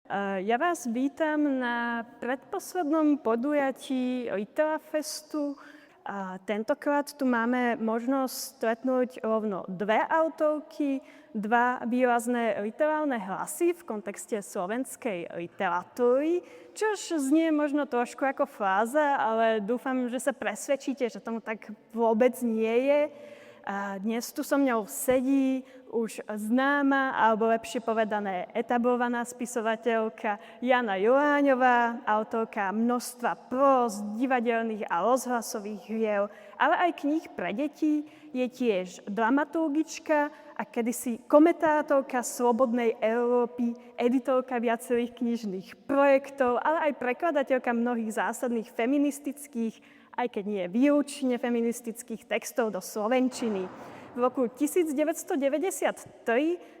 Ja vás vítam na predposlednom podujatí Literafestu. Tentokrát tu máme možnosť stretnúť rovno dve autorky, dva výrazné literárne hlasy v kontexte slovenskej literatúry, čož znie možno trošku ako fráza, ale dúfam, že sa presvedčíte, že tomu tak vôbec nie je. Dnes tu so mňou sedí už známa, alebo lepšie povedané etablovaná spisovateľka Jana Juláňová, autorka množstva próz, divadelných a rozhlasových hier, ale aj kníh pre deti. Je tiež dramaturgička a kedysi komentátorka Slobodnej Európy, editorka viacerých knižných projektov, ale aj prekladateľka mnohých zásadných feministických, aj keď nie výlučne feministických textov do slovenčiny. V roku 1993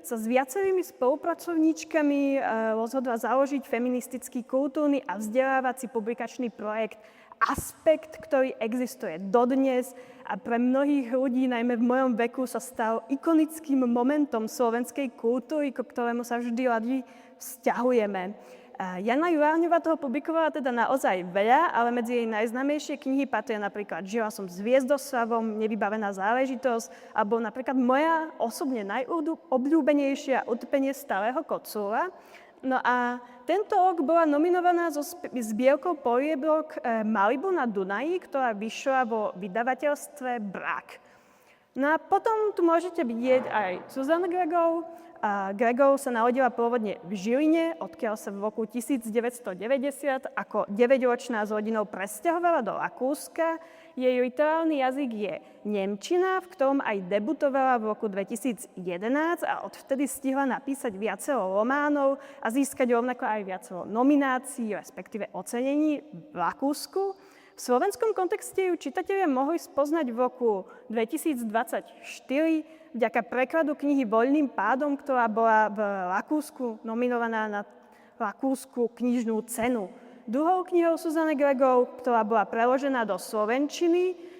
sa s viacerými spolupracovníčkami rozhodla založiť feministický kultúrny a vzdelávací publikačný projekt Aspekt, ktorý existuje dodnes a pre mnohých ľudí, najmä v mojom veku, sa stal ikonickým momentom slovenskej kultúry, ku ktorému sa vždy radi vzťahujeme. Jana Juláňová toho publikovala teda naozaj veľa, ale medzi jej najznámejšie knihy patria napríklad Žila som s Hviezdoslavom, Nevybavená záležitosť, alebo napríklad moja osobne najobľúbenejšia Utrpenie starého kocúra. No a tento rok bola nominovaná so zbierkou poliebok Malibu na Dunaji, ktorá vyšla vo vydavateľstve Brak. No a potom tu môžete vidieť aj Zuzanu Gregov. Gregov sa narodila pôvodne v Žiline, odkiaľ sa v roku 1990 ako 9-ročná s rodinou presťahovala do Rakúska. Jej literárny jazyk je nemčina, v ktorom aj debutovala v roku 2011 a odvtedy stihla napísať viacero románov a získať rovnako aj viacero nominácií, respektíve ocenení v Rakúsku. V slovenskom kontexte ju čitatelia mohli spoznať v roku 2024 vďaka prekladu knihy Voľným pádom, ktorá bola v Rakúsku nominovaná na Rakúsku knižnú cenu. Druhou knihou Zuzany Gregov, ktorá bola preložená do slovenčiny,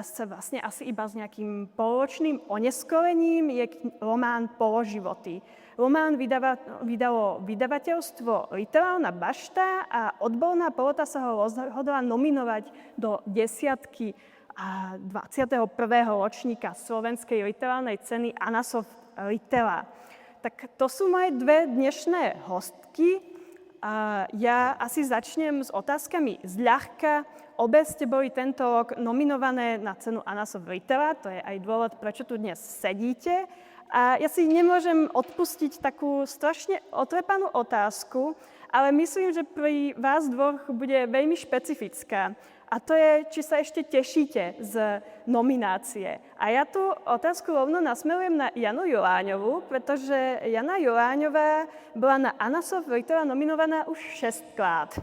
sa vlastne asi iba s nejakým polročným oneskorením, je román Položivoty. Román vydalo vydavateľstvo Literárna bašta a odborná porota sa ho rozhodla nominovať do desiatky 21. ročníka slovenskej literárnej ceny Anasov Litera. Tak to sú moje dve dnešné hostky. Ja asi začnem s otázkami zľahka. Obe ste boli tento rok nominované na cenu Anasov Litera, to je aj dôvod, prečo tu dnes sedíte. A ja si nemôžem odpustiť takú strašne otrepanú otázku, ale myslím, že pri vás dvoch bude veľmi špecifická. A to je, či sa ešte tešíte z nominácie. A ja tú otázku rovno nasmerujem na Janu Juláňovú, pretože Jana Juláňová bola na Anasov Litera nominovaná už 6-krát.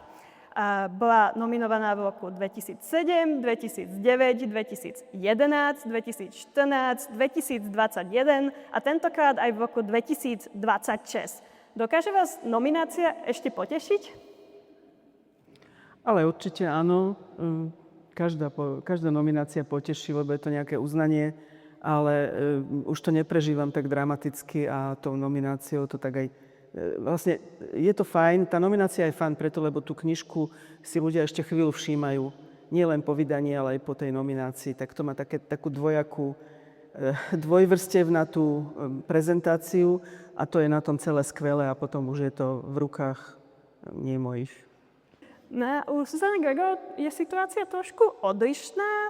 Bola nominovaná v roku 2007, 2009, 2011, 2014, 2021 a tentokrát aj v roku 2026. Dokáže vás nominácia ešte potešiť? Ale určite áno. Každá nominácia poteší, lebo je to nejaké uznanie, ale už to neprežívam tak dramaticky a tou nomináciou to tak aj vlastne je to fajn, tá nominácia je fajn preto, lebo tú knižku si ľudia ešte chvíľu všímajú. Nie len po vydaní, ale aj po tej nominácii. Tak to má takú dvojvrstevnatú prezentáciu a to je na tom celé skvelé a potom už je to v rukách nie mojich. No, u Zuzany Gregov je situácia trošku odlišná.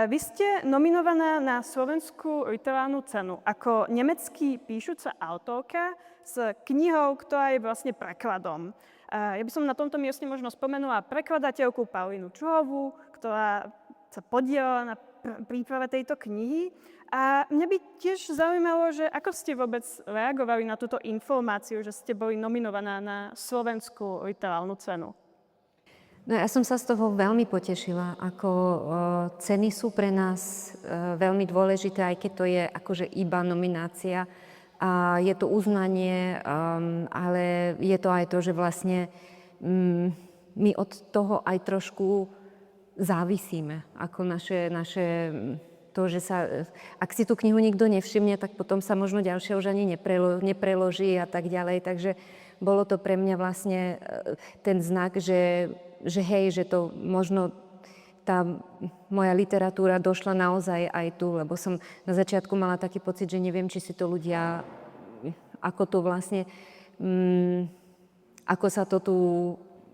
Vy ste nominovaná na Slovenskú literárnu cenu ako nemecký píšuca autorka s knihou, ktorá je vlastne prekladom. Ja by som na tomto mieste možno spomenula prekladateľku Paulínu Čuhovú, ktorá sa podielala na príprave tejto knihy. A mňa by tiež zaujímalo, že ako ste vôbec reagovali na túto informáciu, že ste boli nominovaná na Slovenskú literárnu cenu. No ja som sa z toho veľmi potešila, ako ceny sú pre nás veľmi dôležité, aj keď to je akože iba nominácia. A je to uznanie, ale je to aj to, že vlastne my od toho aj trošku závisíme. Ako naše to, že sa, ak si tú knihu nikto nevšimne, tak potom sa možno ďalšia už ani nepreloží a tak ďalej. Takže bolo to pre mňa vlastne ten znak, že hej, že to možno tá moja literatúra došla naozaj aj tu, lebo som na začiatku mala taký pocit, že neviem, či si to ľudia, ako to vlastne, ako sa to tu,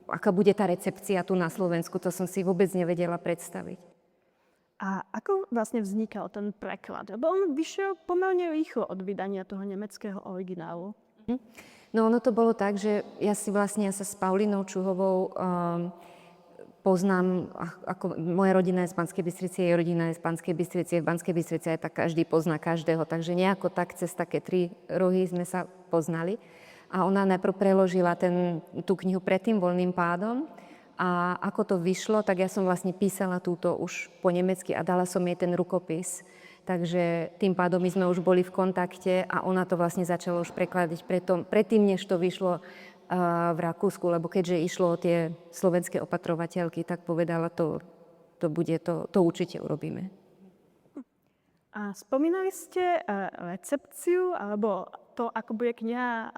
aká bude tá recepcia tu na Slovensku, to som si vôbec nevedela predstaviť. A ako vlastne vznikal ten preklad? Lebo on vyšiel pomerne rýchlo od vydania toho nemeckého originálu. No ono to bolo tak, že ja sa s Paulinou Čuhovou poznám, ako moja rodina je z Banskej Bystrice, jej rodina je z Banskej Bystrice, v Banskej Bystrici aj tak každý pozná každého, takže nejako tak cez také 3 rohy sme sa poznali. A ona najprv preložila tú knihu Pred tým voľným pádom a ako to vyšlo, tak ja som vlastne písala túto už po nemecky a dala som jej ten rukopis. Takže tým pádom my sme už boli v kontakte a ona to vlastne začala už prekladať predtým, než to vyšlo v Rakúsku, lebo keďže išlo o tie slovenské opatrovateľky, tak povedala, to určite urobíme. A spomínali ste recepciu, alebo to, ako bude kniha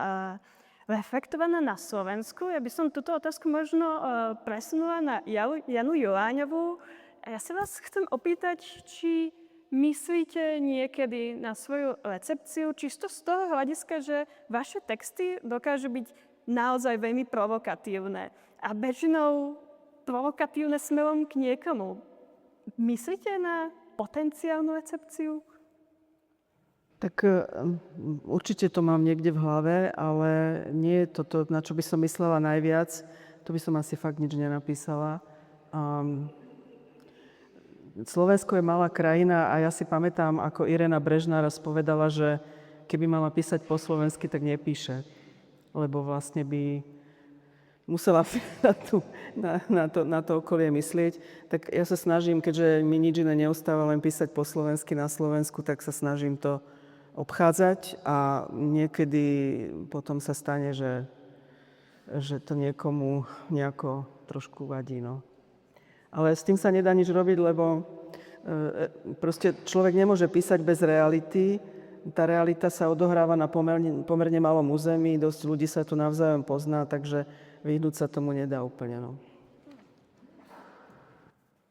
reflektovaná na Slovensku. Ja by som túto otázku možno presunula na Janu Joláňovú. Ja sa vás chcem opýtať, či myslíte niekedy na svoju recepciu, čisto z toho hľadiska, že vaše texty dokážu byť naozaj veľmi provokatívne. A väčšinou provokatívne smerom k niekomu. Myslíte na potenciálnu recepciu? Tak určite to mám niekde v hlave, ale nie je to, na čo by som myslela najviac. To by som asi fakt nič nenapísala. Slovensko je malá krajina a ja si pamätám, ako Irena Brežná raz povedala, že keby mala písať po slovensky, tak nepíše. Lebo vlastne by musela na to okolie myslieť. Tak ja sa snažím, keďže mi nič iné neostáva len písať po slovensky na Slovensku, tak sa snažím to obchádzať a niekedy potom sa stane, že to niekomu nejako trošku vadí. No. Ale s tým sa nedá nič robiť, lebo proste človek nemôže písať bez reality. Tá realita sa odohráva na pomerne malom území, dosť ľudí sa tu navzájom pozná, takže vyhnúť sa tomu nedá úplne. No.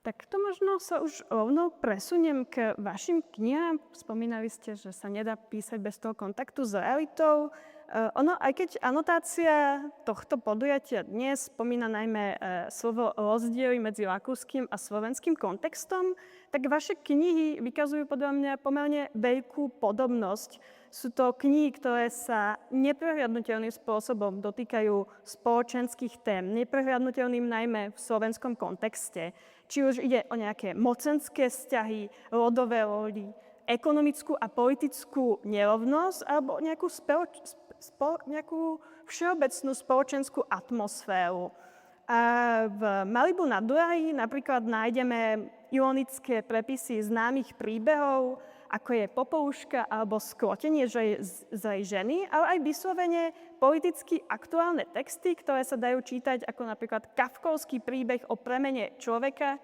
Tak to možno sa už rovno presuniem k vašim knihám. Spomínali ste, že sa nedá písať bez toho kontaktu s realitou. Aj keď anotácia tohto podujatia dnes spomína najmä slovo rozdiely medzi rakúskym a slovenským kontextom, tak vaše knihy vykazujú podľa mňa pomerne veľkú podobnosť. Sú to knihy, ktoré sa neprehliadnuteľným spôsobom dotýkajú spoločenských tém, neprehliadnuteľným najmä v slovenskom kontexte. Či už ide o nejaké mocenské vzťahy, rodové roli, ekonomickú a politickú nerovnosť alebo nejakú všeobecnú spoločenskú atmosféru. A v Malibu nad Dunaji napríklad nájdeme ironické prepisy známych príbehov, ako je Popoluška alebo Skrotenie zlej ženy, ale aj vyslovene politicky aktuálne texty, ktoré sa dajú čítať ako napríklad kafkovský príbeh o premene človeka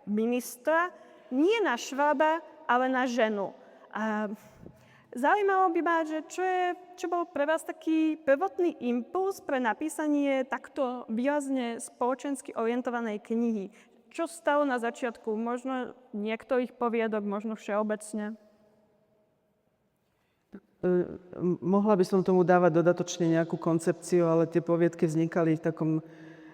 ministra, nie na Švába, ale na ženu. A zaujímalo by ma, že čo bol pre vás taký prvotný impuls pre napísanie takto výrazne spoločensky orientovanej knihy? Čo stalo na začiatku? Možno niektorých poviedok, možno všeobecne? Mohla by som tomu dávať dodatočne nejakú koncepciu, ale tie poviedky vznikali v takom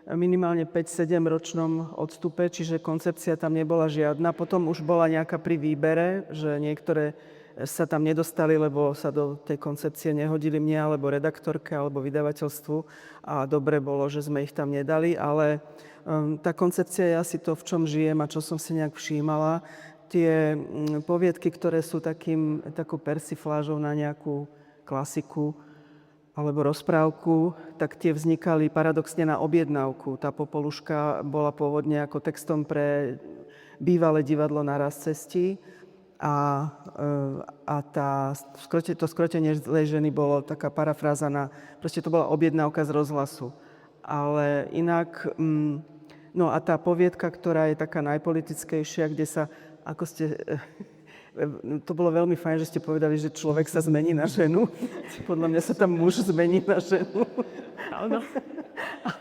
minimálne 5-7 ročnom odstupe, čiže koncepcia tam nebola žiadna. Potom už bola nejaká pri výbere, že niektoré sa tam nedostali, lebo sa do tej koncepcie nehodili mne, alebo redaktorke, alebo vydavateľstvu a dobre bolo, že sme ich tam nedali, ale tá koncepcia je asi to, v čom žijem a čo som si nejak všímala. Tie poviedky, ktoré sú takou persiflážou na nejakú klasiku alebo rozprávku, tak tie vznikali paradoxne na objednávku. Tá Popoluška bola pôvodne ako textom pre bývalé divadlo Naraz cestí a to Skrotenie zlej ženy bolo taká parafráza proste to bola objednávka z rozhlasu. Ale inak, no a tá poviedka, ktorá je taká najpolitickejšia, kde sa, ako ste To bolo veľmi fajn, že ste povedali, že človek sa zmení na ženu. Podľa mňa sa tam muž zmení na ženu. Áno.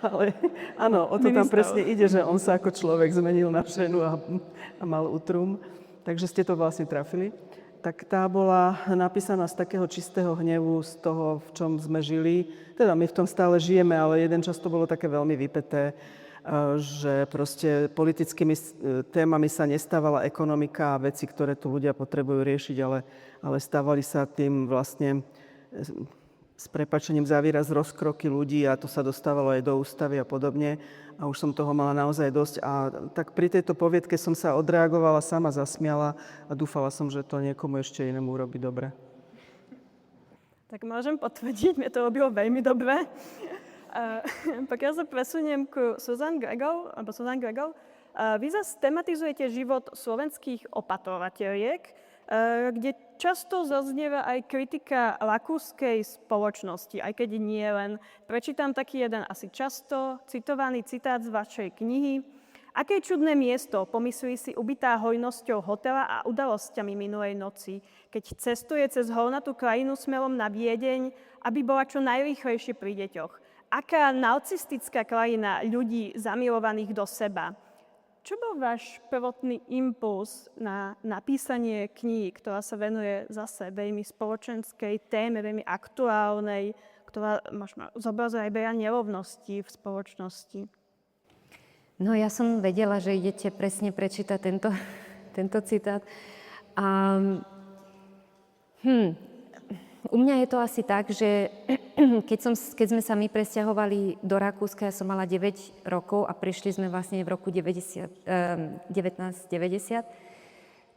Ale áno, o to tam presne ide, že on sa ako človek zmenil na ženu a mal útrum. Takže ste to vlastne trafili. Tak tá bola napísaná z takého čistého hnevu, z toho, v čom sme žili. Teda my v tom stále žijeme, ale jeden čas to bolo také veľmi vypäté, že proste politickými témami sa nestávala ekonomika a veci, ktoré tu ľudia potrebujú riešiť, ale stávali sa tým vlastne s prepáčením za výraz rozkroky ľudí a to sa dostávalo aj do ústavy a podobne. A už som toho mala naozaj dosť. A tak pri tejto poviedke som sa odreagovala, sama zasmiala a dúfala som, že to niekomu ešte inému urobí dobre. Tak môžem potvrdiť, mne to robilo veľmi dobre. Pokiaľ sa presuniem ku Susan Gregov, vy zase tematizujete život slovenských opatrovateľiek, kde často zaznieva aj kritika rakúskej spoločnosti, aj keď nie len. Prečítam taký jeden asi často citovaný citát z vašej knihy. Aké čudné miesto, pomyslí si ubitá hojnosťou hotela a udalosťami minulej noci, keď cestuje cez hornatú krajinu smerom na Viedeň, aby bola čo najrýchlejšie pri deťoch. Aká narcistická krajina ľudí zamilovaných do seba. Čo bol váš prvotný impuls na napísanie knihy, ktorá sa venuje zase veľmi spoločenskej téme, veľmi aktuálnej, ktorá možno zobrazuje aj veľa nerovností v spoločnosti? No ja som vedela, že idete presne prečítať tento citát. U mňa je to asi tak, že keď sme sa my presťahovali do Rakúska, ja som mala 9 rokov a prišli sme vlastne v roku 1990.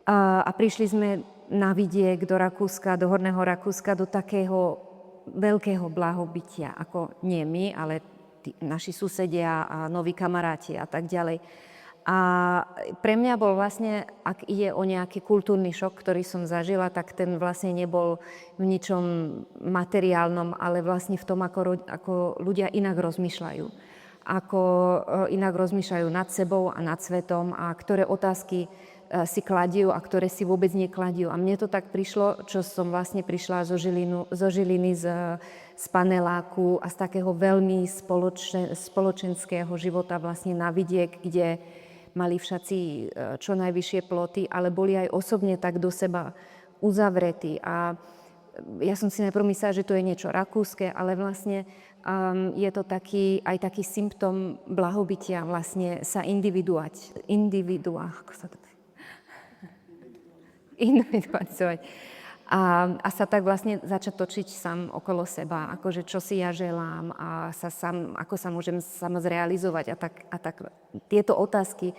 A prišli sme na vidiek do Rakúska, do Horného Rakúska, do takého veľkého blahobytia, ako nie my, ale naši susedia a noví kamaráti a tak ďalej. A pre mňa bol vlastne, ak ide o nejaký kultúrny šok, ktorý som zažila, tak ten vlastne nebol v ničom materiálnom, ale vlastne v tom, ako ľudia inak rozmýšľajú. Ako inak rozmýšľajú nad sebou a nad svetom a ktoré otázky si kladú a ktoré si vôbec nekladú. A mne to tak prišlo, čo som vlastne prišla zo Žiliny, z paneláku a z takého veľmi spoločenského života vlastne na vidiek, kde mali všetci čo najvyššie ploty, ale boli aj osobne tak do seba uzavretí. A ja som si najprv myslela, že to je niečo rakúske, ale vlastne je to aj taký symptóm blahobytia vlastne sa individualizovať. A sa tak vlastne začať točiť sám okolo seba, akože čo si ja želám a ako sa môžem sama zrealizovať a tak. Tieto otázky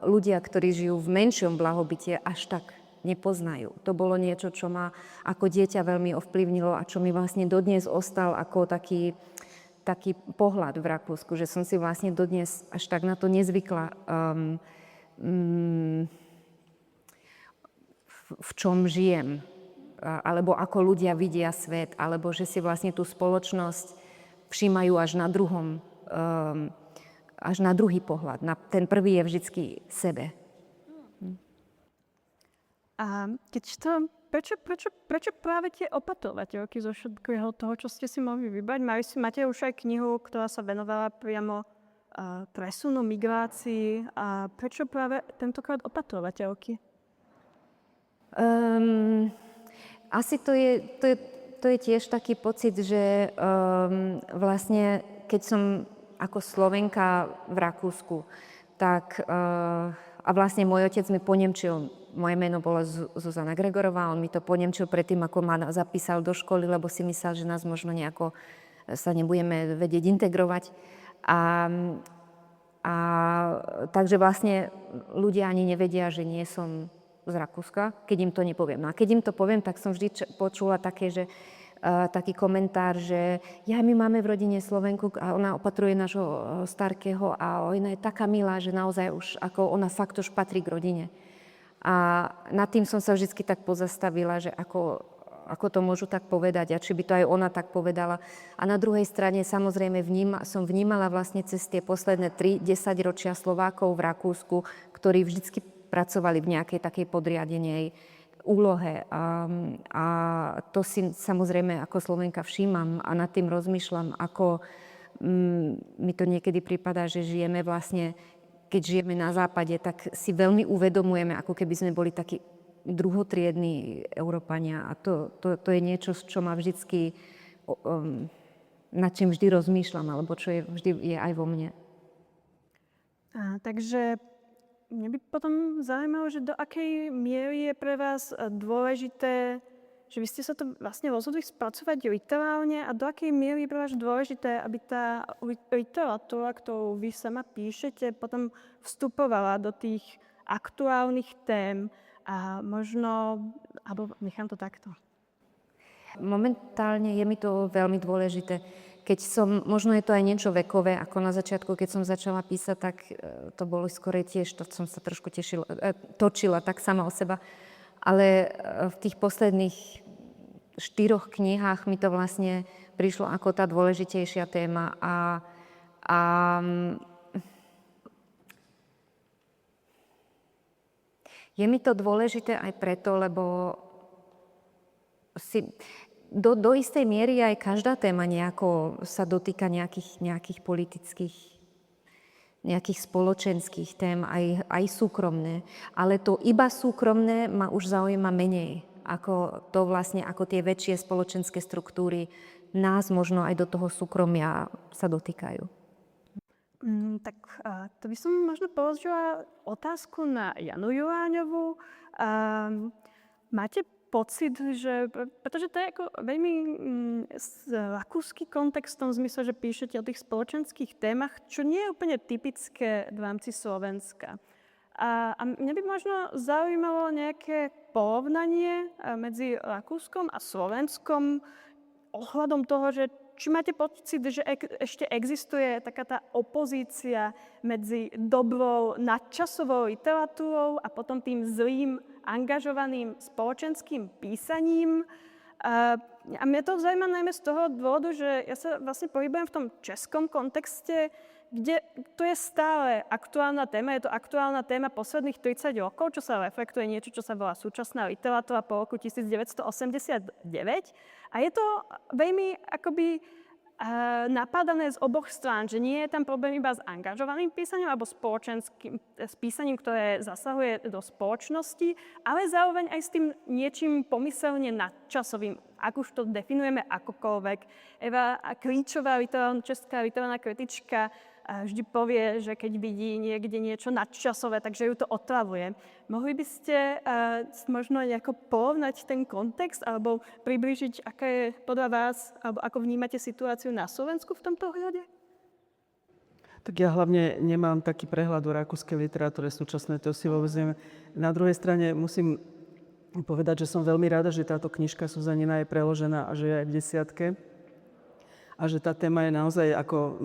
ľudia, ktorí žijú v menšom blahobite, až tak nepoznajú. To bolo niečo, čo ma ako dieťa veľmi ovplyvnilo a čo mi vlastne dodnes ostal ako taký pohľad v Rakúsku, že som si vlastne dodnes až tak na to nezvykla. V čom žijem, alebo ako ľudia vidia svet, alebo že si vlastne tú spoločnosť všímajú až na druhý pohľad. Ten prvý je vždycky sebe. A prečo práve tie opatrovateľky zo všetkého toho, čo ste si mohli vybrať? Máte už aj knihu, ktorá sa venovala priamo presunu, migrácii. A prečo práve tentokrát opatrovateľky? Asi to je tiež taký pocit, že vlastne keď som ako Slovenka v Rakúsku, tak a vlastne môj otec mi ponemčil, moje meno bolo Zuzana Gregorová, on mi to ponemčil predtým, ako ma zapísal do školy, lebo si myslel, že nás možno nejako sa nebudeme vedieť integrovať. A takže vlastne ľudia ani nevedia, že nie som z Rakúska, keď im to nepoviem. No a keď im to poviem, tak som vždy počula taký komentár, že my máme v rodine Slovenku a ona opatruje nášho starkého a ona je taká milá, že naozaj už ako ona fakt už patrí k rodine. A nad tým som sa vždy tak pozastavila, že ako to môžu tak povedať a či by to aj ona tak povedala. A na druhej strane samozrejme som vnímala vlastne cez tie posledné 3-10 ročia Slovákov v Rakúsku, ktorí vždycky pracovali v nejakej takej podriadenej úlohe. A to si samozrejme ako Slovenka všímam a nad tým rozmýšľam, ako mi to niekedy prípada, že žijeme vlastne, keď žijeme na západe, tak si veľmi uvedomujeme, ako keby sme boli takí druhotriední Európania. A to je niečo, čo ma vždycky, nad čím vždy rozmýšľam, alebo čo je vždy je aj vo mne. Takže mňa by potom zaujímalo, že do akej miery je pre vás dôležité, že vy ste sa to vlastne rozhodli spracovať literálne a do akej miery je pre vás dôležité, aby tá literatúra, ktorú vy sama píšete, potom vstupovala do tých aktuálnych tém a možno, alebo nechám to takto. Momentálne je mi to veľmi dôležité. Keď možno je to aj niečo vekové, ako na začiatku, keď som začala písať, tak to bolo skorej tiež, to som sa trošku točila tak sama o seba. Ale v tých posledných 4 knihách mi to vlastne prišlo ako tá dôležitejšia téma a je mi to dôležité aj preto, lebo do istej miery aj každá téma nejako sa dotýka nejakých politických, nejakých spoločenských tém, aj súkromné. Ale to iba súkromné ma už zaujíma menej, ako to vlastne, ako tie väčšie spoločenské struktúry nás možno aj do toho súkromia sa dotýkajú. Tak to by som možno položila otázku na Janu Juláňovú. Máte pocit, že, pretože to je ako veľmi rakúsky kontext v tom zmysle, že píšete o tých spoločenských témach, čo nie je úplne typické v rámci Slovenska. A mňa by možno zaujímalo nejaké porovnanie medzi Rakúskom a Slovenskom ohľadom toho, že či máte pocit, že ešte existuje taká tá opozícia medzi dobrou nadčasovou literatúrou a potom tým zlým, angažovaným spoločenským písaním. A mňa to zaujíma najmä z toho dôvodu, že ja sa vlastne pohybujem v tom českom kontexte, kde to je stále aktuálna téma. Je to aktuálna téma posledných 30 rokov, čo sa reflektuje niečo, čo sa volá súčasná literatúra po roku 1989. A je to veľmi akoby napádané z oboch strán, že nie je tam problém iba s angažovaným písaním alebo s písaním, ktoré zasahuje do spoločnosti, ale zároveň aj s tým niečím pomyselne nadčasovým, ak už to definujeme akokoľvek. Eva Klíčová, česká literárna kritička, vždy povie, že keď vidí niekde niečo nadčasové, takže ju to otravuje. Mohli by ste možno nejako porovnať ten kontext alebo priblížiť, aká je podľa vás, alebo ako vnímate situáciu na Slovensku v tomto ohľade? Tak ja hlavne nemám taký prehľad o rakúskej literatúre súčasnej, to si vôbec neviem. Na druhej strane musím povedať, že som veľmi rada, že táto knižka Zuzanina je preložená a že je aj v 10. A že tá téma je naozaj ako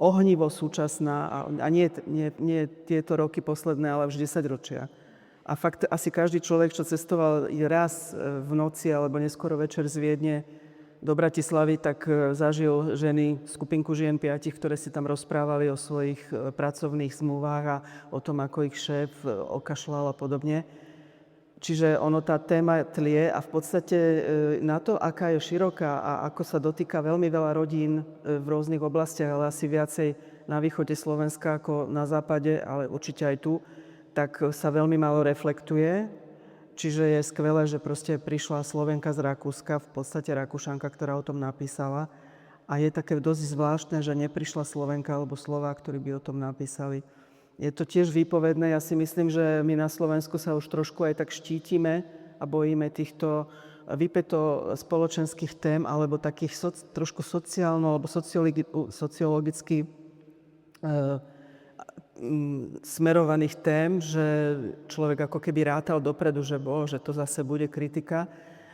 ohnivo súčasná a nie tieto roky posledné, ale už 10 ročia. A fakt asi každý človek, čo cestoval raz v noci alebo neskoro večer z Viedne do Bratislavy, tak zažil skupinku žien 5, ktoré si tam rozprávali o svojich pracovných zmluvách a o tom, ako ich šéf okašľal a podobne. Čiže tá téma tlie a v podstate na to, aká je široká a ako sa dotýka veľmi veľa rodín v rôznych oblastiach, ale asi viacej na východe Slovenska ako na západe, ale určite aj tu, tak sa veľmi málo reflektuje. Čiže je skvelé, že proste prišla Slovenka z Rakúska, v podstate Rakúšanka, ktorá o tom napísala. A je také dosť zvláštne, že neprišla Slovenka alebo Slovák, ktorí by o tom napísali. Je to tiež výpovedné. Ja si myslím, že my na Slovensku sa už trošku aj tak štítime a bojíme týchto vypäto spoločenských tém alebo takých trošku sociálno alebo sociologicky smerovaných tém, že človek ako keby rátal dopredu, že to zase bude kritika.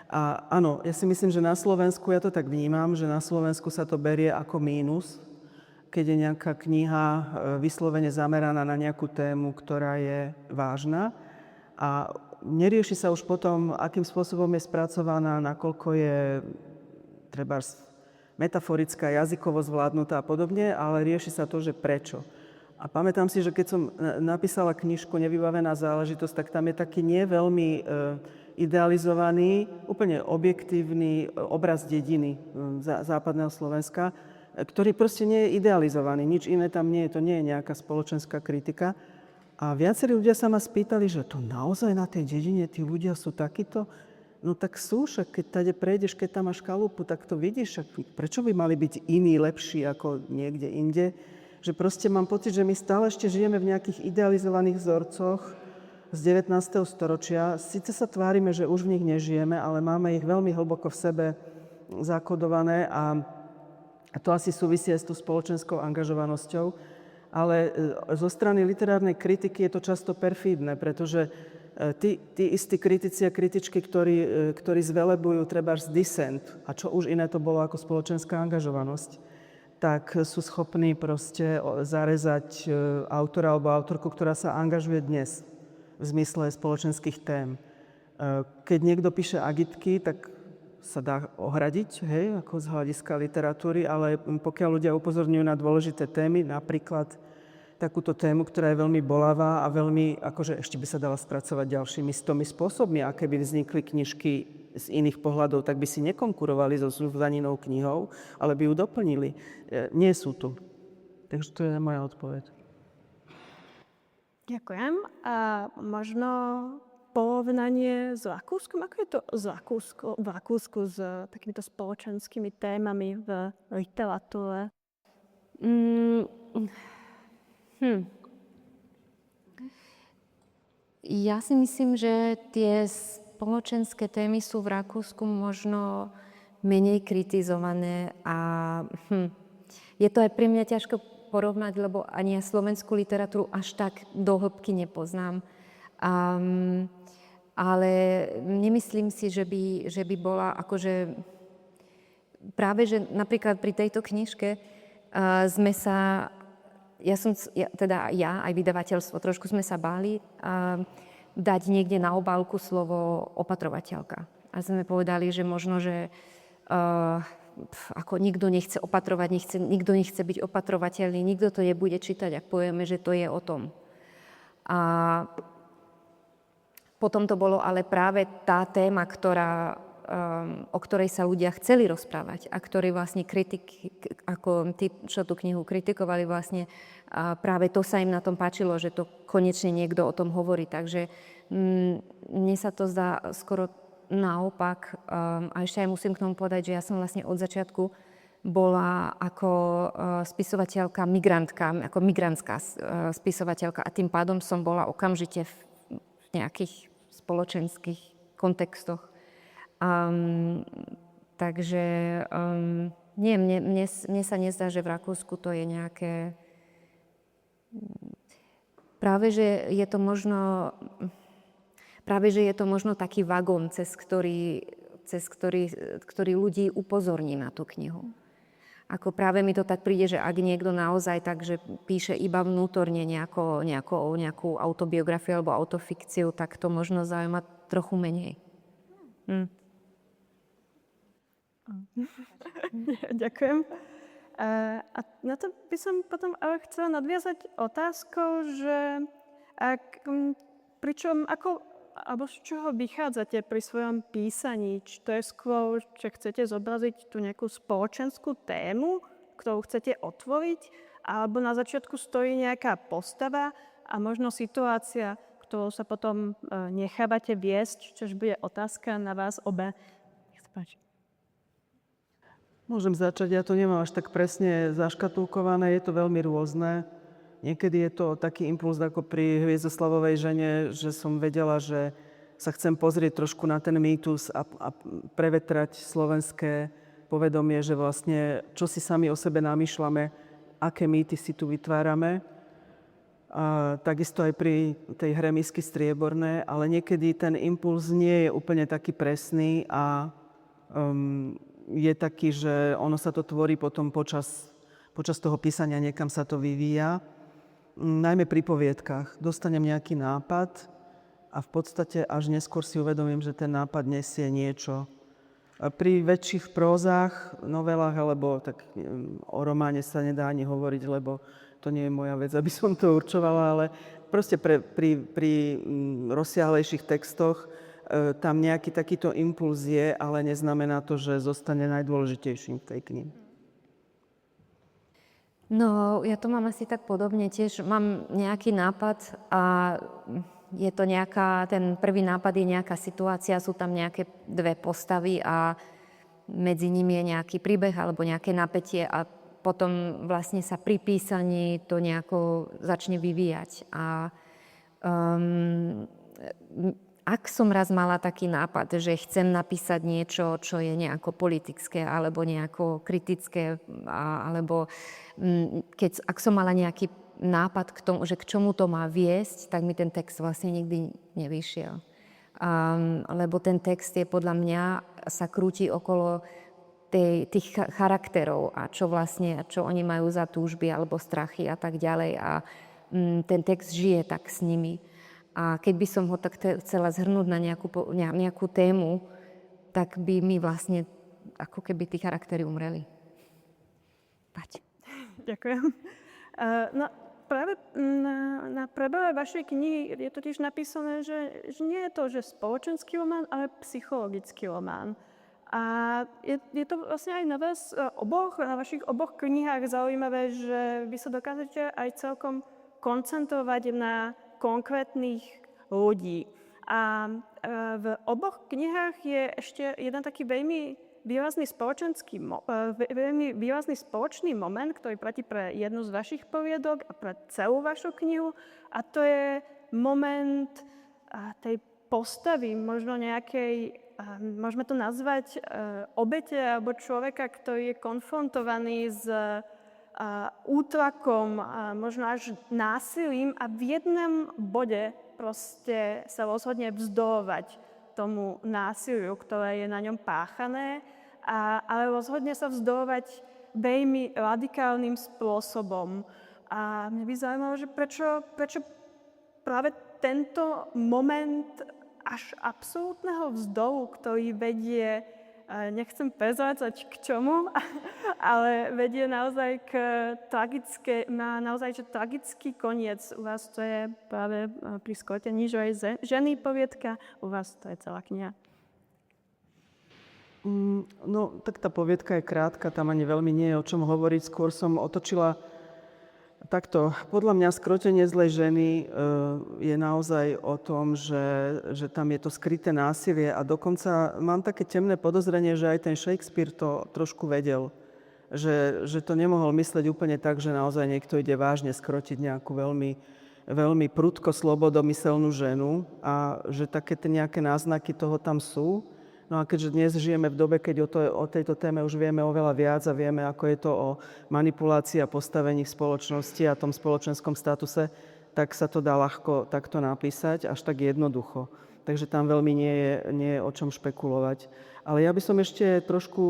A áno, ja si myslím, že na Slovensku, ja to tak vnímam, že na Slovensku sa to berie ako mínus, keď je nejaká kniha vyslovene zameraná na nejakú tému, ktorá je vážna a nerieši sa už potom, akým spôsobom je spracovaná, nakoľko je trebárs metaforická, jazykovo zvládnutá a podobne, ale rieši sa to, že prečo. A pamätám si, že keď som napísala knižku Nevybavená záležitosť, tak tam je taký nie veľmi idealizovaný, úplne objektívny obraz dediny západného Slovenska, ktorý proste nie je idealizovaný. Nič iné tam nie je, to nie je nejaká spoločenská kritika. A viacerí ľudia sa ma spýtali, že to naozaj na tej dedine tí ľudia sú takíto? No tak sú, však keď tady prejdeš, keď tam máš chalupu, tak to vidíš. Prečo by mali byť iní, lepší ako niekde inde? Že proste mám pocit, že my stále ešte žijeme v nejakých idealizovaných vzorcoch z 19. storočia. Sice sa tvárime, že už v nich nežijeme, ale máme ich veľmi hlboko v sebe zakodované a to asi súvisí aj s tou spoločenskou angažovanosťou. Ale zo strany literárnej kritiky je to často perfídne, pretože tí istí kritici a kritičky, ktorí zvelebujú trebárs dissent, a čo už iné to bolo ako spoločenská angažovanosť, tak sú schopní proste zarezať autora alebo autorku, ktorá sa angažuje dnes v zmysle spoločenských tém. Keď niekto píše agitky, tak sa dá ohradiť, hej, ako z hľadiska literatúry, ale pokiaľ ľudia upozorňujú na dôležité témy, napríklad takúto tému, ktorá je veľmi bolavá a veľmi, akože ešte by sa dala spracovať ďalšími 100 spôsobmi, a keby vznikli knižky z iných pohľadov, tak by si nekonkurovali so Zuzaninou knihou, ale by ju doplnili. Nie sú tu. Takže to je moja odpoveď. Ďakujem. A možno porovnanie s Rakúskom. Ako je to v Rakúsku s takýmito spoločenskými témami v literatúre? Ja si myslím, že tie spoločenské témy sú v Rakúsku možno menej kritizované a je to aj pre mňa ťažko porovnať, lebo ani ja slovenskú literatúru až tak do hĺbky nepoznám. Ale nemyslím si, že by bola akože práve, že napríklad pri tejto knižke sme sa, ja aj vydavateľstvo, trošku sme sa báli dať niekde na obálku slovo opatrovateľka. A sme povedali, že možno, že ako nikto nechce opatrovať, nikto nechce byť opatrovateľný, nikto to nebude čítať, ak povieme, že to je o tom. A potom to bolo ale práve tá téma, o ktorej sa ľudia chceli rozprávať a ktorí vlastne ako tí, čo tú knihu kritikovali, vlastne práve to sa im na tom páčilo, že to konečne niekto o tom hovorí. Takže mne sa to zdá skoro naopak. A ešte aj musím k tomu povedať, že ja som vlastne od začiatku bola ako spisovateľka migrantka, ako migrantská spisovateľka a tým pádom som bola okamžite v nejakých spoločenských kontextoch. Takže nie, mne sa nezdá, že v Rakúsku to je nejaké... Práve, že je to možno taký vagón, cez ktorý ľudí upozorní na tú knihu. Ako práve mi to tak príde, že ak niekto naozaj tak, že píše iba vnútorne nejakú autobiografiu alebo autofikciu, tak to možno zaujíma trochu menej. Ďakujem. A na to by som potom ale chcela nadviazať otázkou, že alebo z čoho vychádzate pri svojom písaní? Či to je skôr, že chcete zobraziť tú nejakú spoločenskú tému, ktorú chcete otvoriť, alebo na začiatku stojí nejaká postava a možno situácia, ktorou sa potom nechávate viesť, čož bude otázka na vás obe. Nech sa páči. Môžem začať, ja to nemám až tak presne zaškatulkované, je to veľmi rôzne. Niekedy je to taký impuls ako pri Hviezdoslavovej žene, že som vedela, že sa chcem pozrieť trošku na ten mýtus a prevetrať slovenské povedomie, že vlastne čo si sami o sebe namýšľame, aké mýty si tu vytvárame. A takisto aj pri tej hre Misky strieborné, ale niekedy ten impuls nie je úplne taký presný a je taký, že ono sa to tvorí potom počas toho písania, niekam sa to vyvíja. Najmä pri poviedkach. Dostanem nejaký nápad a v podstate až neskôr si uvedomím, že ten nápad nesie niečo. A pri väčších prózach, novelách, alebo tak o románe sa nedá ani hovoriť, lebo to nie je moja vec, aby som to určovala, ale proste pri rozsiahlejších textoch tam nejaký takýto impuls je, ale neznamená to, že zostane najdôležitejším v tej knihe. No, ja to mám asi tak podobne. Tiež mám nejaký nápad a je to ten prvý nápad je nejaká situácia, sú tam nejaké dve postavy a medzi nimi je nejaký príbeh alebo nejaké napätie a potom vlastne sa pri písaní to nejako začne vyvíjať. A ak som rak mala taký nápad, že chcem napísať niečo, čo je nejako politické alebo nejako kritické, alebo ak som mala nejaký nápad k tomu, že k čomu to má viesť, tak mi ten text vlastne nikdy nevyšiel. Lebo ten text je podľa mňa sa krúti okolo tých charakterov a čo oni majú za túžby alebo strachy a tak ďalej a ten text žije tak s nimi. A keď by som ho tak chcela zhrnúť na nejakú tému, tak by mi vlastne ako keby tí charaktery umreli. Pať. Ďakujem. No, práve na prebahe vašej knihy je totiž napísané, že nie je to, že spoločenský román, ale psychologický román. A je to vlastne aj na vašich oboch knihách zaujímavé, že vy sa dokážete aj celkom koncentrovať na konkrétnych ľudí. A v oboch knihách je ešte jeden taký veľmi výrazný spoločný moment, ktorý platí pre jednu z vašich poviedok a pre celú vašu knihu. A to je moment tej postavy, možno nejakej, môžeme to nazvať obete alebo človeka, ktorý je konfrontovaný s útlakom, možno až násilím a v jednom bode proste sa rozhodne vzdorovať tomu násiliu, ktoré je na ňom páchané, ale rozhodne sa vzdorovať veľmi radikálnym spôsobom. A mňa by zaujímalo, že prečo práve tento moment až absolútneho vzdoru, ktorý vedie, nechcem prezrádzať k čomu, ale vedie naozaj má naozaj tragický koniec. U vás to je práve pri Skote Nížovej ženy poviedka, u vás to je celá kniha. No, tak tá poviedka je krátka, tam ani veľmi nie je o čom hovoriť. Skôr som otočila takto. Podľa mňa Skrotenie zlej ženy je naozaj o tom, že tam je to skryté násilie a dokonca mám také temné podozrenie, že aj ten Shakespeare to trošku vedel. Že to nemohol myslieť úplne tak, že naozaj niekto ide vážne skrotiť nejakú veľmi, veľmi prudko slobodomyselnú ženu a že také nejaké náznaky toho tam sú. No a keďže dnes žijeme v dobe, keď o tejto téme už vieme oveľa viac a vieme, ako je to o manipulácii a postavení v spoločnosti a tom spoločenskom statuse, tak sa to dá ľahko takto napísať, až tak jednoducho. Takže tam veľmi nie je o čom špekulovať. Ale ja by som ešte trošku,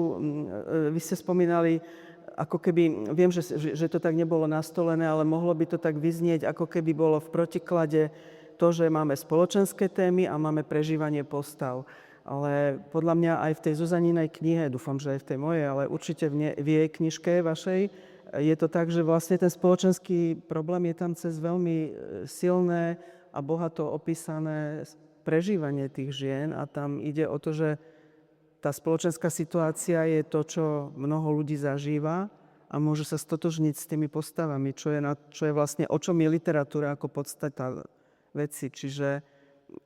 vy ste spomínali, ako keby, viem, že to tak nebolo nastolené, ale mohlo by to tak vyznieť, ako keby bolo v protiklade to, že máme spoločenské témy a máme prežívanie postav. Ale podľa mňa aj v tej Zuzanínej knihe, dúfam, že aj v tej mojej, ale určite v jej knižke vašej, je to tak, že vlastne ten spoločenský problém je tam cez veľmi silné a bohato opísané prežívanie tých žien a tam ide o to, že tá spoločenská situácia je to, čo mnoho ľudí zažíva a môže sa stotožniť s tými postavami, čo je vlastne, o čom je literatúra ako podstata veci. Čiže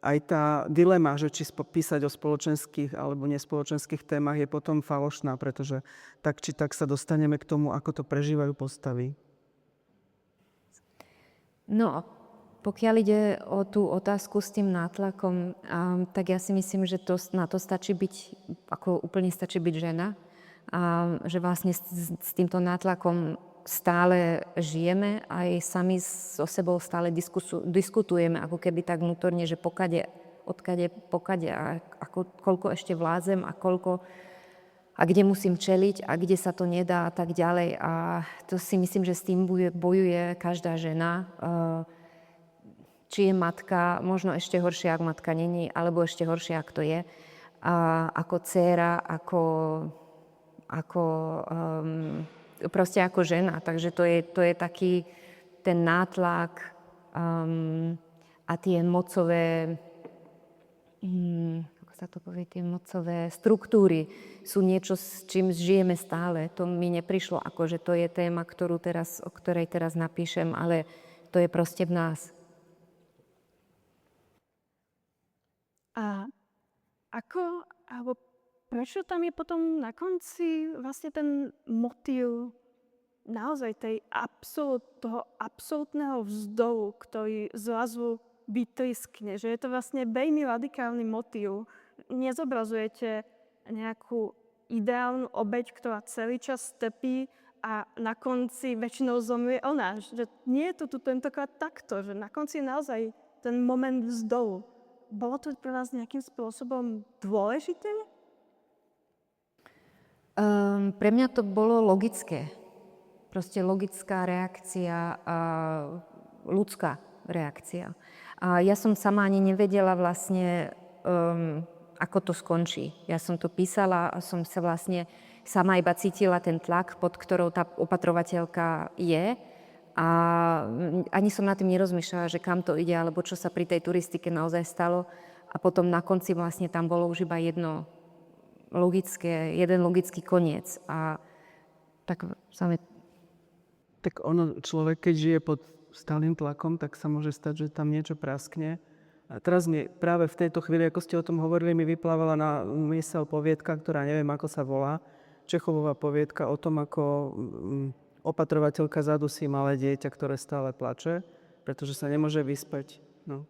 aj tá dilema, že či písať o spoločenských alebo nespoločenských témach je potom falošná, pretože tak či tak sa dostaneme k tomu, ako to prežívajú postavy. No, pokiaľ ide o tú otázku s tým nátlakom, tak ja si myslím, že na to stačí byť, ako úplne stačí byť žena. A že vlastne s týmto nátlakom stále žijeme, aj sami so sebou stále diskutujeme, ako keby tak vnútorne, že pokade a koľko ešte vládzem a kde musím čeliť a kde sa to nedá a tak ďalej. A to si myslím, že s tým bojuje každá žena. Či je matka, možno ešte horšia, ak matka není, alebo ešte horšia, ak to je. Ako dcéra, proste ako žena. Takže to je taký ten nátlak a tie mocové, ako sa to povie, tie mocové struktúry sú niečo, s čím žijeme stále. To mi neprišlo ako, že to je téma, o ktorej teraz napíšem, ale to je proste v nás. A ako, alebo prečo tam je potom na konci vlastne ten motív naozaj toho absolútneho vzdoru, ktorý zrazu vytriskne, že je to vlastne veľmi radikálny motív. Nezobrazujete nejakú ideálnu obeť, ktorá celý čas trpí a na konci väčšinou zomrie ona. Že nie je to tu tentokrát takto, že na konci je naozaj ten moment vzdoru. Bolo to pre vás nejakým spôsobom dôležité? Pre mňa to bolo logické. Proste logická reakcia, ľudská reakcia. A ja som sama ani nevedela vlastne, ako to skončí. Ja som to písala a som sa vlastne sama iba cítila ten tlak, pod ktorou tá opatrovateľka je. A ani som nad tým nerozmýšľala, že kam to ide, alebo čo sa pri tej turistike naozaj stalo. A potom na konci vlastne tam bolo už iba jeden logický koniec. A tak sa mi... Tak človek, keď žije pod stálym tlakom, tak sa môže stať, že tam niečo praskne. A teraz mi práve v tejto chvíli, ako ste o tom hovorili, mi vyplávala na myseľ poviedka, ktorá neviem, ako sa volá. Čechovová poviedka o tom, ako opatrovateľka zadusí malé dieťa, ktoré stále plače, pretože sa nemôže vyspať. No.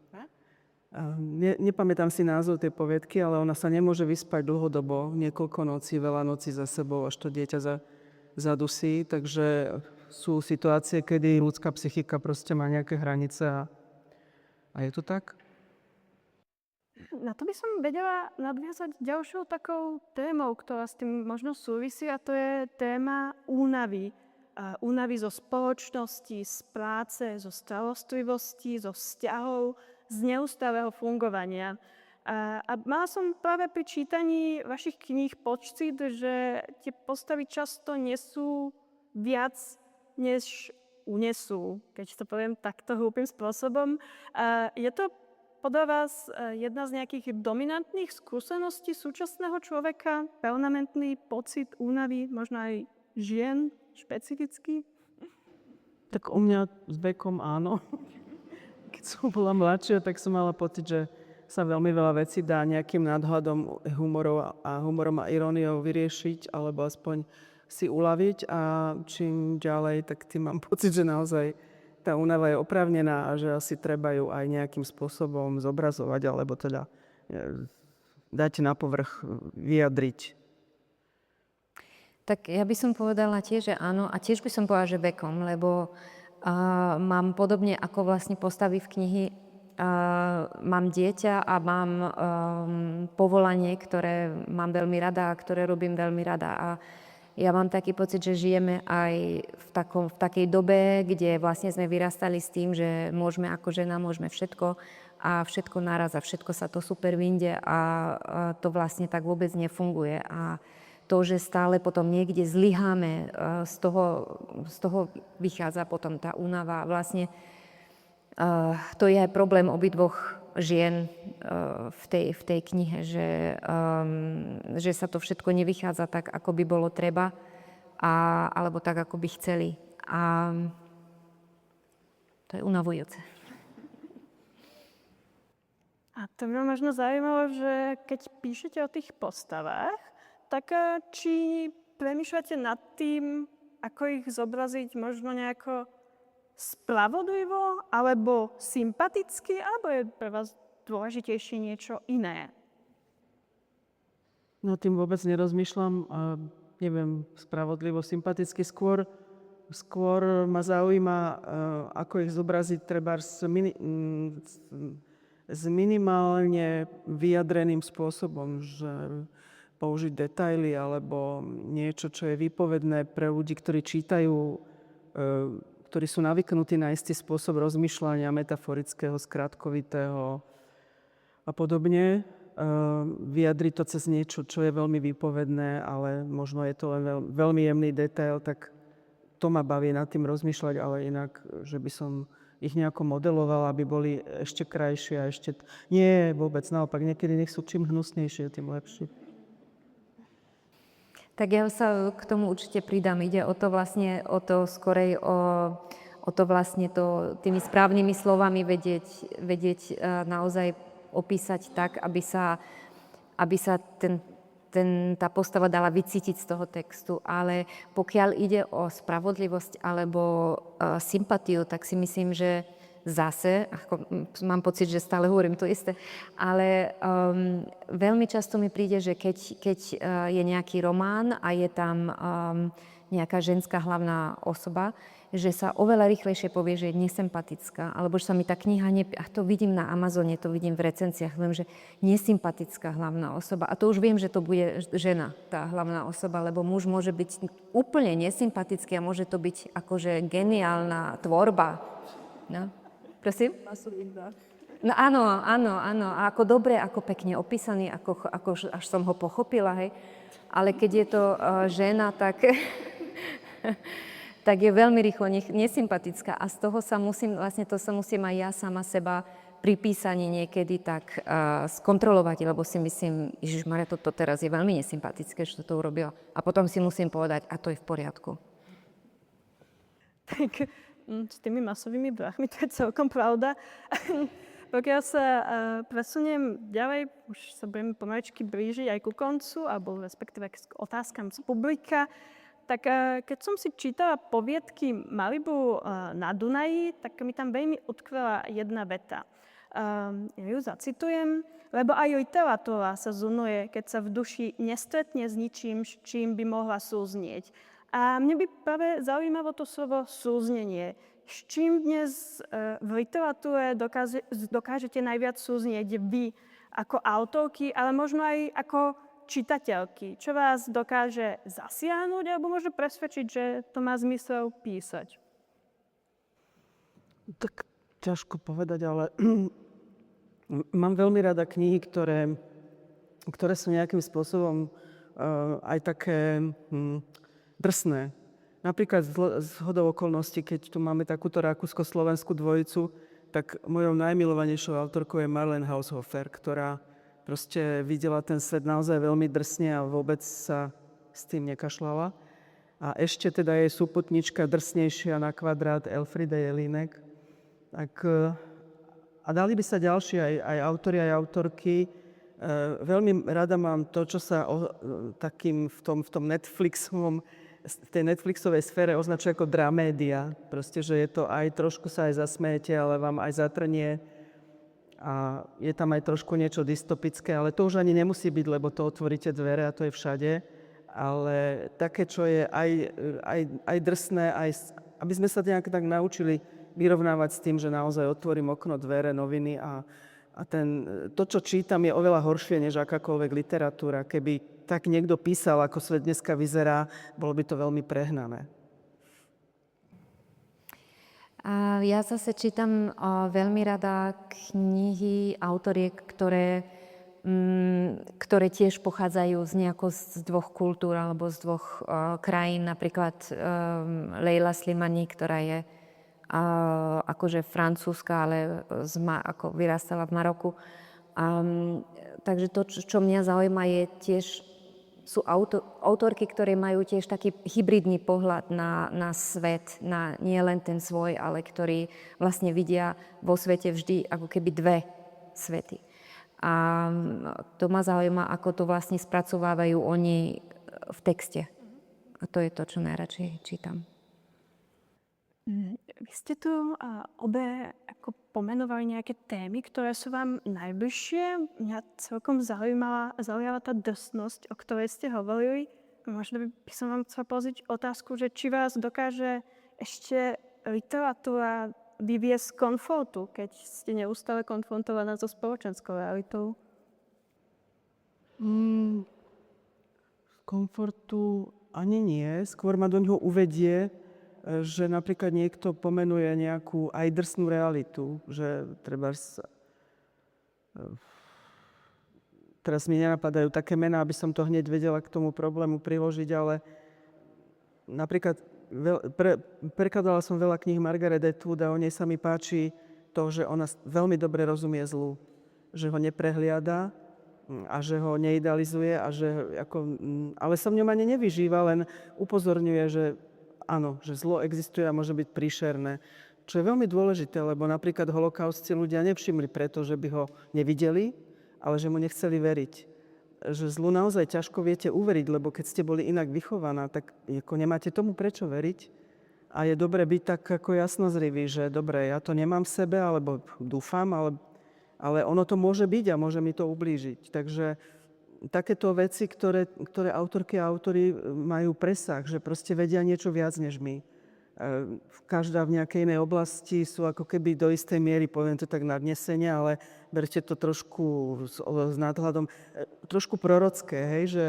Nepamätám si názov tej poviedky, ale ona sa nemôže vyspať dlhodobo, niekoľko nocí, veľa nocí za sebou, až to dieťa zadusí. Takže sú situácie, kedy ľudská psychika proste má nejaké hranice a je to tak? Na to by som vedela nadviazať ďalšou takou témou, ktorá s tým možno súvisí, a to je téma únavy. Únavy zo spoločnosti, z práce, zo starostlivosti, zo vzťahov, z neustáleho fungovania. A mala som práve pri čítaní vašich kníh pocit, že tie postavy často nesú viac, než unesú, keď to poviem takto hlúpym spôsobom. Je to podľa vás jedna z nejakých dominantných skúseností súčasného človeka, permanentný pocit únavy, možno aj žien špecificky? Tak u mňa s vekom áno. Keď som bola mladšia, tak som mala pocit, že sa veľmi veľa vecí dá nejakým nadhľadom, humorom a iróniou vyriešiť, alebo aspoň si uľaviť, a čím ďalej, tak tým mám pocit, že naozaj tá únava je oprávnená a že asi treba ju aj nejakým spôsobom zobrazovať, alebo teda dať na povrch, vyjadriť. Tak ja by som povedala tiež, že áno, a tiež by som povedala, že vekom, lebo mám podobne ako vlastne postavy v knihy, mám dieťa a mám povolanie, ktoré mám veľmi rada a ktoré robím veľmi rada. A ja mám taký pocit, že žijeme aj v takej dobe, kde vlastne sme vyrastali s tým, že môžeme ako žena, môžeme všetko a všetko naraz a všetko sa to super vyjde, a to vlastne tak vôbec nefunguje. A to, že stále potom niekde zlyháme, z toho vychádza potom tá únava. Vlastne to je aj problém obidvoch žien v tej knihe, že sa to všetko nevychádza tak, ako by bolo treba, alebo tak, ako by chceli. A to je unavujúce. A to mňa možno zaujímalo, že keď píšete o tých postavách, tak či premýšľate nad tým, ako ich zobraziť možno nejako spravodlivo, alebo sympaticky, alebo je pre vás dôležitejšie niečo iné? No tým vôbec nerozmýšľam a neviem, spravodlivo, sympaticky. Skôr ma zaujíma, ako ich zobraziť treba s minimálne vyjadreným spôsobom, že použiť detaily alebo niečo, čo je výpovedné pre ľudí, ktorí čítajú, ktorí sú navyknutí na istý spôsob rozmýšľania, metaforického, skratkovitého a podobne. Vyjadriť to cez niečo, čo je veľmi výpovedné, ale možno je to len veľmi jemný detail, tak to ma baví nad tým rozmýšľať, ale inak, že by som ich nejako modelovala, aby boli ešte krajšie a ešte... Nie, vôbec, naopak, niekedy nech sú čím hnusnejšie, tým lepšie. Tak ja sa k tomu určite pridám. Ide o to vlastne, o to vlastne to tými správnymi slovami vedieť naozaj opísať tak, aby sa tá postava dala vycítiť z toho textu. Ale pokiaľ ide o spravodlivosť alebo sympatiu, tak si myslím, že zase, mám pocit, že stále hovorím to isté, ale veľmi často mi príde, že keď je nejaký román a je tam nejaká ženská hlavná osoba, že sa oveľa rýchlejšie povie, že je nesympatická, alebo že sa mi tá kniha a to vidím na Amazone, to vidím v recenziách, viem, že nesympatická hlavná osoba. A to už viem, že to bude žena, tá hlavná osoba, lebo muž môže byť úplne nesympatický a môže to byť akože geniálna tvorba. No. Prosím? No áno. A ako dobre, ako pekne opísaný, ako až som ho pochopila, hej. Ale keď je to žena, tak... tak je veľmi rýchlo nesympatická a z toho sa musím aj ja sama seba pri písaní niekedy tak skontrolovať, lebo si myslím, Ježišmaria, toto teraz je veľmi nesympatické, že to urobila. A potom si musím povedať, a to je v poriadku. Tak s tými masovými vrahmi to je celkom pravda. Pokiaľ sa presuniem ďalej, už sa budeme pomaličky blížiť aj ku koncu, alebo respektíve k otázkam z publika, tak keď som si čítala poviedky Malibu na Dunaji, tak mi tam veľmi utkvela jedna veta. Ja ju zacitujem, lebo aj literatúra sa zunuje, keď sa v duši nestretne s ničím, s čím by mohla súznieť. A mne by práve zaujímalo to slovo súznenie. S čím dnes v literatúre dokážete najviac súznieť vy ako autorky, ale možno aj ako čitateľky? Čo vás dokáže zasiahnuť alebo možno presvedčiť, že to má zmysel písať? Tak ťažko povedať, ale mám veľmi rada knihy, ktoré sú nejakým spôsobom aj také drsné. Napríklad z hodou okolností, keď tu máme takúto rakúsko-slovenskú dvojicu, tak mojou najmilovanejšou autorkou je Marlene Haushofer, ktorá proste videla ten svet naozaj veľmi drsne a vôbec sa s tým nekašľala. A ešte teda jej súputnička drsnejšia na kvadrát Elfriede Jelinek. A dali by sa ďalší aj autori, aj autorky. Veľmi rada mám to, čo sa takým v tej Netflixovej sfére označuje ako dramédia. Proste, že je to aj trošku sa aj zasmejete, ale vám aj zatrnie. A je tam aj trošku niečo dystopické, ale to už ani nemusí byť, lebo to otvoríte dvere a to je všade. Ale také, čo je aj drsné, aby sme sa nejak tak naučili vyrovnávať s tým, že naozaj otvorím okno, dvere, noviny a to, čo čítam, je oveľa horšie než akákoľvek literatúra. Keby tak niekto písal, ako svet dneska vyzerá, bolo by to veľmi prehnané. A ja zase čítam veľmi rada knihy autoriek, ktoré tiež pochádzajú z dvoch kultúr alebo z dvoch krajín. Napríklad Leila Slimani, ktorá je akože francúzska, ale ako vyrastala v Maroku. Takže to, čo mňa zaujíma, je tiež sú autorky, ktoré majú tiež taký hybridný pohľad na svet, na nie len ten svoj, ale ktorí vlastne vidia vo svete vždy ako keby dve svety. A to ma zaujíma, ako to vlastne spracovávajú oni v texte. A to je to, čo najradšej čítam. Vy ste tu obe ako pomenovali nejaké témy, ktoré sú vám najbližšie. Mňa celkom zaujala tá drsnosť, o ktorej ste hovorili. Možno by som vám chcela položiť otázku, že či vás dokáže ešte literatúra vyviesť z komfortu, keď ste neustále konfrontovaná so spoločenskou realitou? Z komfortu ani nie. Skôr ma do ňoho uvedie, že napríklad niekto pomenuje nejakú aj drsnú realitu, že teraz mi nenapadajú také mená, aby som to hneď vedela k tomu problému priložiť, ale napríklad prekladala som veľa kníh Margaret Atwood a o nej sa mi páči to, že ona veľmi dobre rozumie zlu. Že ho neprehliada a že ho neidealizuje, ale sa v ňom ani nevyžíva, len upozorňuje, že áno, že zlo existuje a môže byť príšerné. Čo je veľmi dôležité, lebo napríklad holokaust si ľudia nevšimli preto, že by ho nevideli, ale že mu nechceli veriť. Že zlu naozaj ťažko viete uveriť, lebo keď ste boli inak vychovaná, tak nemáte tomu prečo veriť. A je dobre byť tak ako jasnozrivý, že dobre, ja to nemám v sebe, alebo dúfam, ale ono to môže byť a môže mi to ublížiť. Takže takéto veci, ktoré autorky a autori majú presah, že proste vedia niečo viac než my. Každá v nejakej inej oblasti sú ako keby do istej miery, poviem to tak nadnesene, ale berte to trošku s nadhľadom, trošku prorocké, hej, že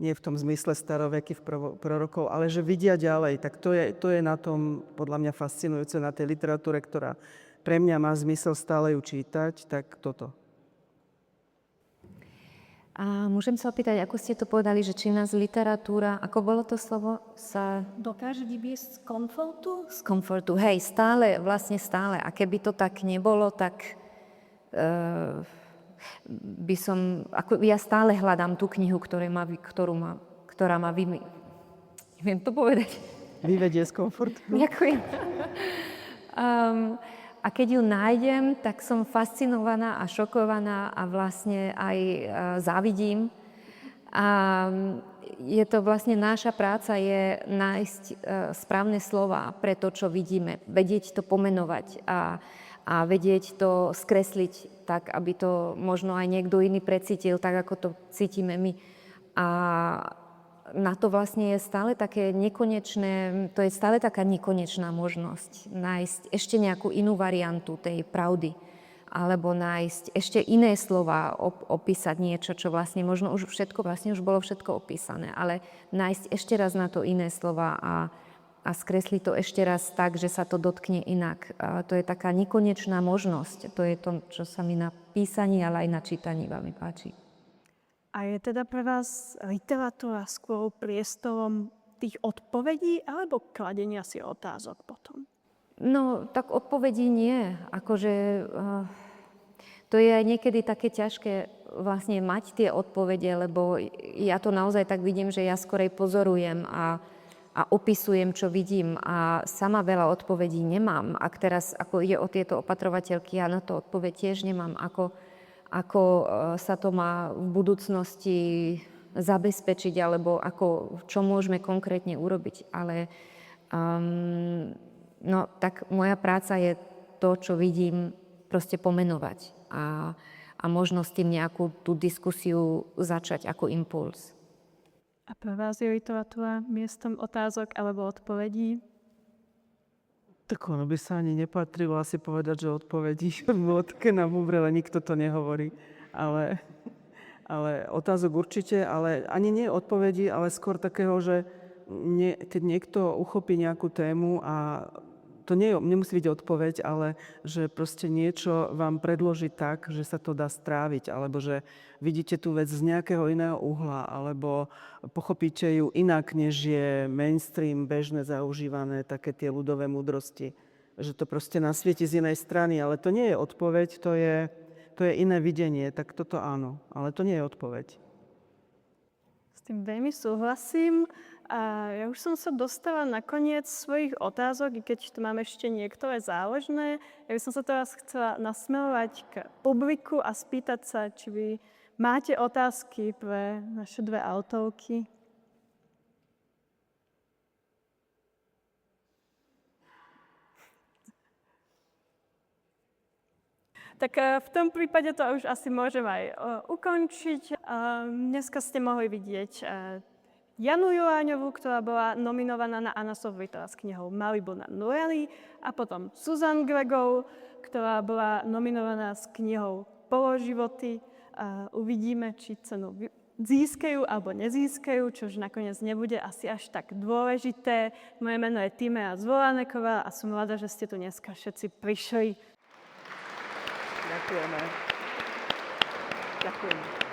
nie v tom zmysle starovekých prorokov, ale že vidia ďalej. Tak to je na tom podľa mňa fascinujúce, na tej literatúre, ktorá pre mňa má zmysel stále ju čítať, tak toto. A môžem sa opýtať, ako ste to povedali, že či nás literatúra, ako bolo to slovo, sa... Dokáže vyviesť z komfortu? Z komfortu, hej, stále. A keby to tak nebolo, tak by som... ja stále hľadám tú knihu, ktorá ma neviem to povedať. Vyvedie z komfortu. Ďakujem. A keď ju nájdem, tak som fascinovaná a šokovaná a vlastne aj závidím. A je to vlastne naša práca je nájsť správne slova pre to, čo vidíme. Vedieť to pomenovať a vedieť to skresliť tak, aby to možno aj niekto iný precítil, tak ako to cítime my. A na to vlastne je stále také nekonečné, to je stále taká nekonečná možnosť nájsť ešte nejakú inú variantu tej pravdy, alebo nájsť ešte iné slova, opísať niečo, čo vlastne možno už bolo všetko opísané, ale nájsť ešte raz na to iné slova a skresliť to ešte raz tak, že sa to dotkne inak. To je taká nekonečná možnosť. To je to, čo sa mi na písaní, ale aj na čítaní veľmi páči. A je teda pre vás literatúra skôr priestorom tých odpovedí alebo kladenia si otázok potom? No, tak odpovedí nie. To je aj niekedy také ťažké vlastne mať tie odpovede, lebo ja to naozaj tak vidím, že ja skorej pozorujem a opisujem, čo vidím a sama veľa odpovedí nemám. Ak teraz, ako ide o tieto opatrovateľky, ja na to odpoveď tiež nemám, ako sa to má v budúcnosti zabezpečiť, alebo čo môžeme konkrétne urobiť. Ale tak moja práca je to, čo vidím, proste pomenovať a možno s tým nejakú tú diskusiu začať ako impuls. A pre vás je literatúra miestom otázok alebo odpovedí? Tak ono by sa ani nepatrilo asi povedať, že odpovedí vodke na búbrele, nikto to nehovorí. Ale otázok určite, ale ani nie odpovedí, ale skôr takého, že keď niekto uchopí nejakú tému a to nemusí byť odpoveď, ale že proste niečo vám predloží tak, že sa to dá stráviť, alebo že vidíte tú vec z nejakého iného uhla, alebo pochopíte ju inak, než je mainstream, bežné, zaužívané, také tie ľudové múdrosti. Že to proste nasvieti z inej strany, ale to nie je odpoveď, to je iné videnie, tak toto áno, ale to nie je odpoveď. S tým veľmi súhlasím. A ja už som sa dostala na koniec svojich otázok, i keď tu mám ešte niektoré záložné. Ja by som sa teraz chcela nasmerovať k publiku a spýtať sa, či vy máte otázky pre naše dve autorky. Tak v tom prípade to už asi môžem aj ukončiť. Dneska ste mohli vidieť Janu Juláňovú, ktorá bola nominovaná na Anasov Vittora s knihou Malibu na Nueli, a potom Susan Gregov, ktorá bola nominovaná s knihou Položivoty. Uvidíme, či cenu získajú alebo nezískajú, čož nakoniec nebude asi až tak dôležité. Moje meno je Tímea Zvolaneková a som rada, že ste tu dneska všetci prišli. Ďakujeme. Ďakujem.